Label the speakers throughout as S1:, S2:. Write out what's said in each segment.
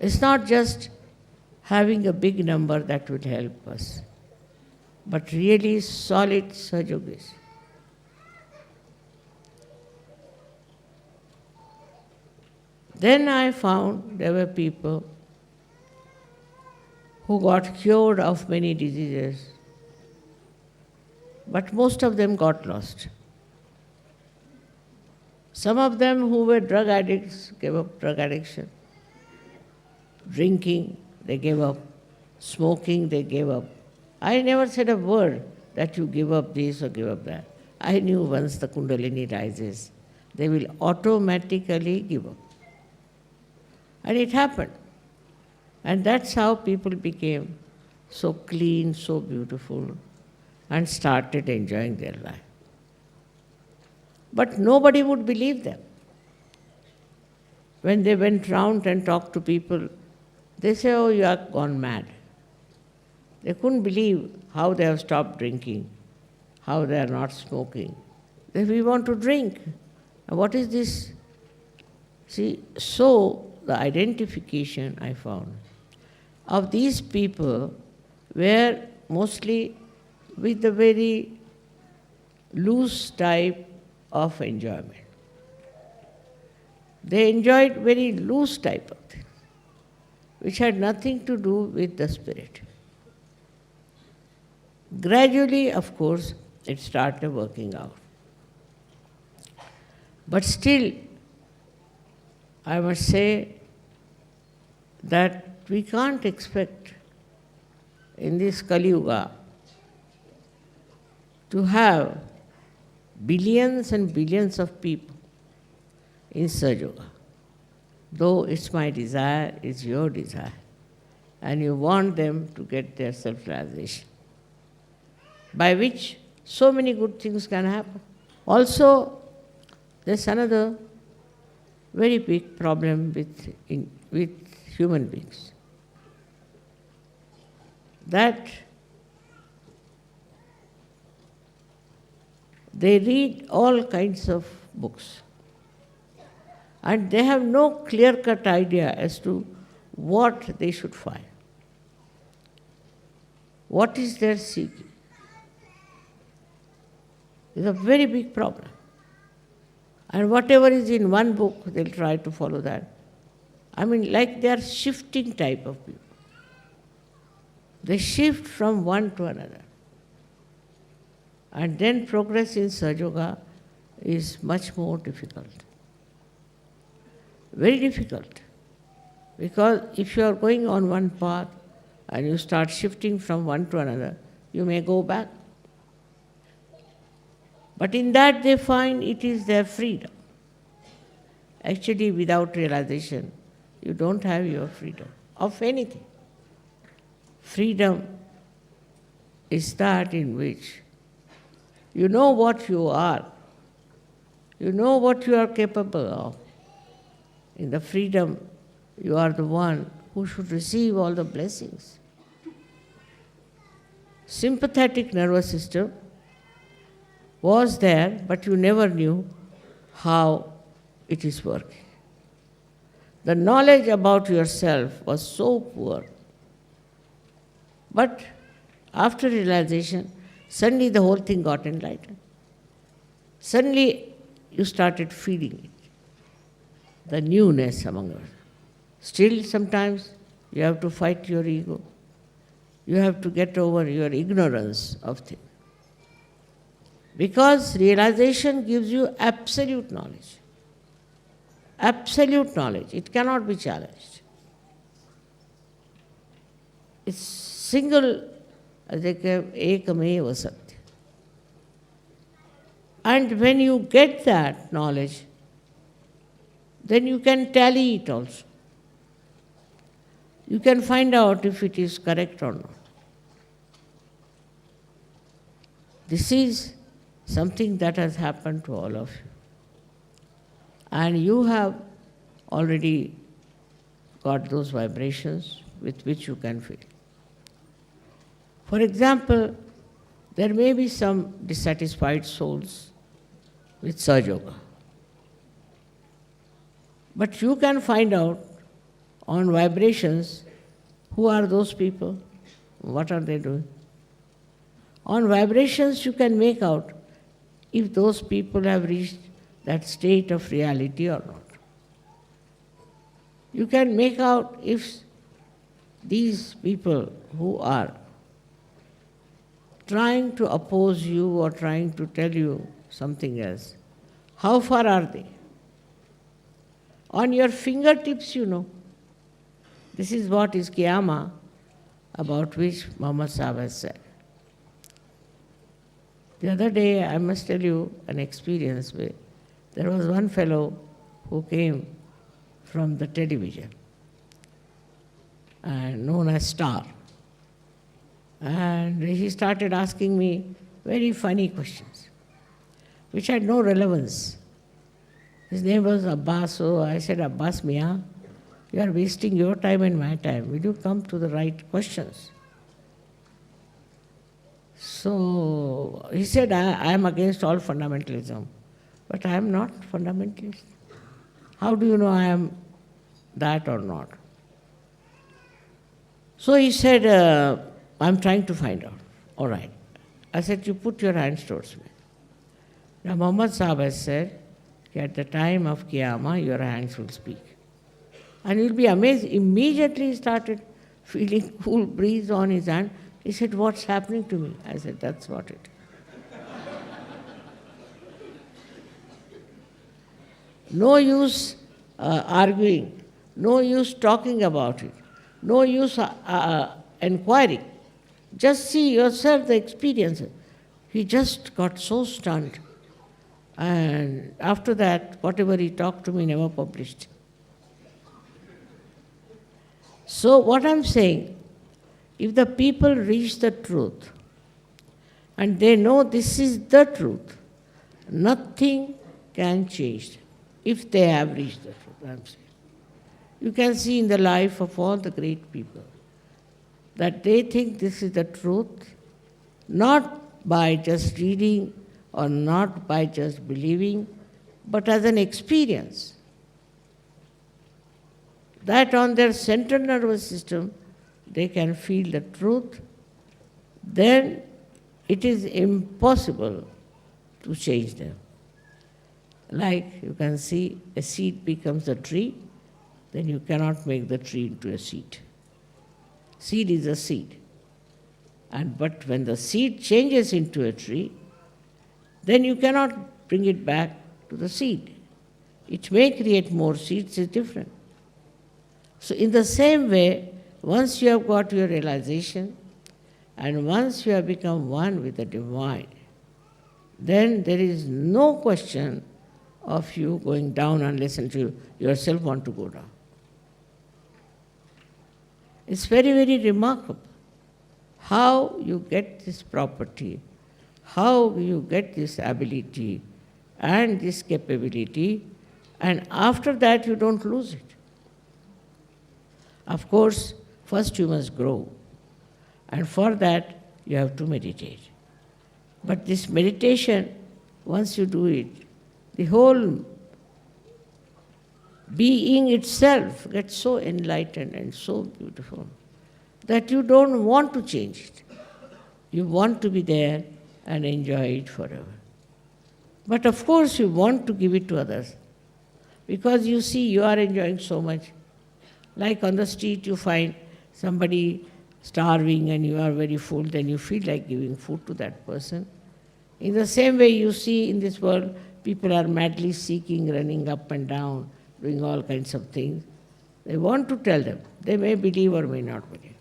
S1: It's not just having a big number that will help us, but really solid Sahayogis. Then I found there were people who got cured of many diseases, but most of them got lost. Some of them who were drug addicts gave up drug addiction. Drinking, they gave up. Smoking, they gave up. I never said a word that you give up this or give up that. I knew once the Kundalini rises, they will automatically give up. And it happened. And that's how people became so clean, so beautiful, and started enjoying their life. But nobody would believe them. When they went round and talked to people, they say, oh, you are gone mad. They couldn't believe how they have stopped drinking, how they are not smoking. They say, we want to drink. And what is this? See, so the identification I found of these people were mostly with the very loose type of enjoyment. They enjoyed very loose type of thing, which had nothing to do with the spirit. Gradually, of course, it started working out. But still, I must say that we can't expect in this Kali Yuga to have billions and billions of people in Sahaja, though it's my desire, it's your desire, and you want them to get their self-realization, by which so many good things can happen. Also, there's another very big problem with human beings, that they read all kinds of books and they have no clear-cut idea as to what they should find. What is their seeking? It's a very big problem. And whatever is in one book, they'll try to follow that. I mean, like they are shifting type of people. They shift from one to another. And then progress in Sahaja is much more difficult. Very difficult. Because if you are going on one path and you start shifting from one to another, you may go back. But in that they find it is their freedom. Actually, without realization, you don't have your freedom of anything. Freedom is that in which you know what you are. You know what you are capable of. In the freedom, you are the one who should receive all the blessings. Sympathetic nervous system was there, but you never knew how it is working. The knowledge about yourself was so poor. But after realization, suddenly the whole thing got enlightened. Suddenly you started feeling it, the newness among us. Still sometimes you have to fight your ego. You have to get over your ignorance of things. Because realization gives you absolute knowledge. Absolute knowledge. It cannot be challenged. It's single, ekameva satya. And when you get that knowledge, then you can tally it also. You can find out if it is correct or not. This is something that has happened to all of you. And you have already got those vibrations with which you can feel. For example, there may be some dissatisfied souls with Sahaja. But you can find out on vibrations, who are those people? What are they doing? On vibrations, you can make out if those people have reached that state of reality or not. You can make out if these people who are trying to oppose you or trying to tell you something else, how far are they? On your fingertips, you know. This is what is Qiyamah, about which Muhammad Sahib has said. The other day, I must tell you an experience where there was one fellow who came from the television, known as Star. And he started asking me very funny questions, which had no relevance. His name was Abbas, so I said, Abbas Mian, you are wasting your time and my time. Will you come to the right questions? So he said, I am against all fundamentalism, but I am not fundamentalist. How do you know I am that or not? So he said, I'm trying to find out. All right. I said, you put your hands towards me. Now Muhammad Sahib has said, at the time of Qiyamah, your hands will speak. And you'll be amazed. Immediately he started feeling cool breeze on his hand. He said, what's happening to me? I said, that's what it is. No use arguing. No use talking about it. No use inquiring. Just see yourself the experience. He just got so stunned. And after that, whatever he talked to me never published. So what I'm saying, if the people reach the truth, and they know this is the truth, nothing can change them, if they have reached the truth, I'm saying. You can see in the life of all the great people that they think this is the truth, not by just reading or not by just believing, but as an experience. That on their central nervous system, they can feel the truth, then it is impossible to change them. Like you can see a seed becomes a tree, then you cannot make the tree into a seed. Seed is a seed. But when the seed changes into a tree, then you cannot bring it back to the seed. It may create more seeds, it's different. So in the same way, once you have got your realization, and once you have become one with the divine, then there is no question of you going down unless you yourself want to go down. It's very, very remarkable how you get this property, how you get this ability and this capability, and after that you don't lose it. Of course, first you must grow, and for that you have to meditate. But this meditation, once you do it, the whole being itself gets so enlightened and so beautiful that you don't want to change it. You want to be there and enjoy it forever. But of course you want to give it to others because you see you are enjoying so much. Like on the street you find somebody starving and you are very full, then you feel like giving food to that person. In the same way you see in this world, people are madly seeking, running up and down, doing all kinds of things. They want to tell them. They may believe or may not believe.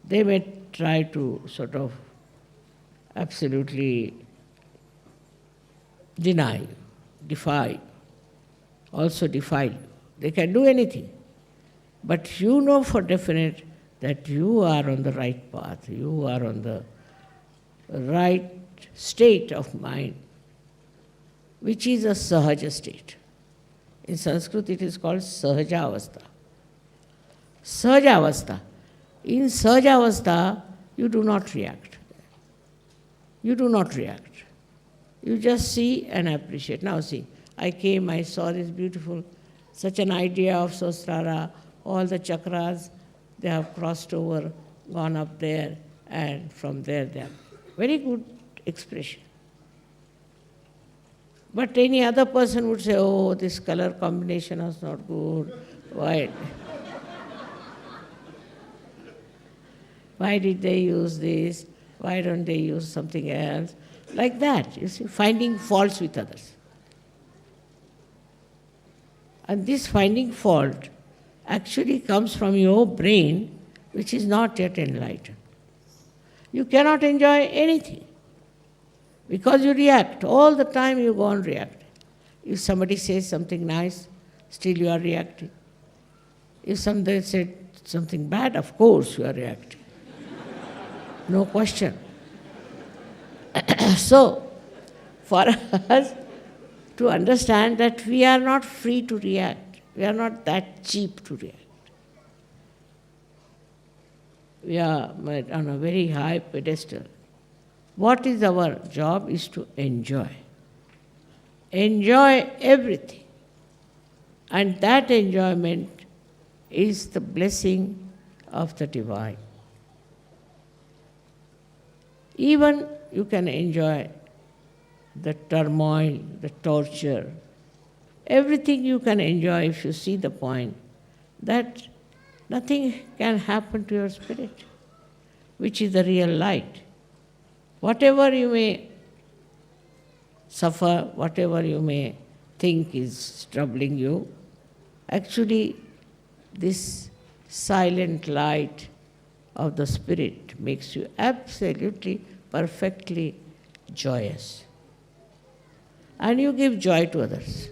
S1: They may try to sort of absolutely deny you, defy, also defy you. They can do anything. But you know for definite that you are on the right path, you are on the right state of mind, which is a sahaja state. In Sanskrit it is called sahaja avastha. Sahaja avastha. In sahaja avastha, you do not react. You do not react. You just see and appreciate. Now see, I came, I saw this beautiful, such an idea of Sahasrara all the chakras, they have crossed over, gone up there, and from there they have. Very good expression. But any other person would say, oh, this color combination is not good. Why? Why did they use this? Why don't they use something else? Like that, you see, finding faults with others. And this finding fault actually comes from your brain, which is not yet enlightened. You cannot enjoy anything because you react. All the time you go on reacting. If somebody says something nice, still you are reacting. If somebody said something bad, of course you are reacting. No question. So, for us to understand that we are not free to react, we are not that cheap to react. We are on a very high pedestal. What is our job is to enjoy. Enjoy everything. And that enjoyment is the blessing of the divine. Even you can enjoy the turmoil, the torture, everything you can enjoy if you see the point that nothing can happen to your spirit, which is the real light. Whatever you may suffer, whatever you may think is troubling you, actually this silent light of the spirit makes you absolutely, perfectly joyous. And you give joy to others.